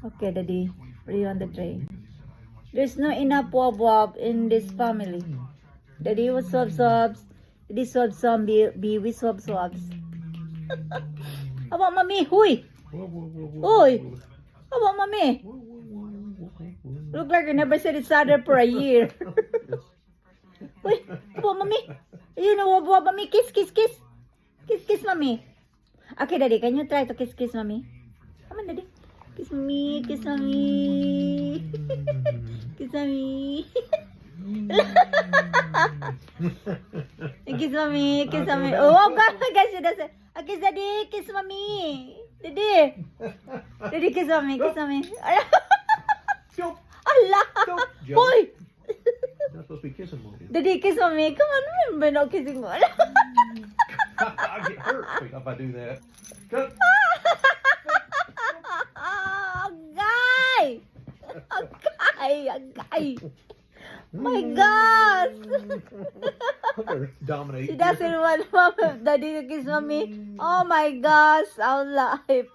Okay, Daddy. Put it on the tray. There's no enough wab in this family. Daddy was swabs. Daddy swab be we swabs. How about mommy? Huy! Huy! How about mommy? Look like I never said it's other for a year. Huy! How about mommy? You know what, mommy? Kiss, kiss, kiss. Kiss, kiss, mommy. Okay, Daddy, can you try to kiss, kiss, mommy? Come on, Daddy. Kiss mommy, kiss mommy. Kiss mommy. Kiss mommy, kiss mommy. Oh, God, guys, she doesn't. Kiss Daddy, kiss mommy. Daddy. Daddy, kiss mommy, kiss mommy. Allah. Hoy. Not supposed to be kissing mommy. Daddy, kiss mommy. Come on, remember no kissing mo. I get hurt if I do that. Agay! Agay! Agay! My gosh! I'm gonna dominate. She doesn't want mom, daddy to kiss mommy. Oh my gosh, our life.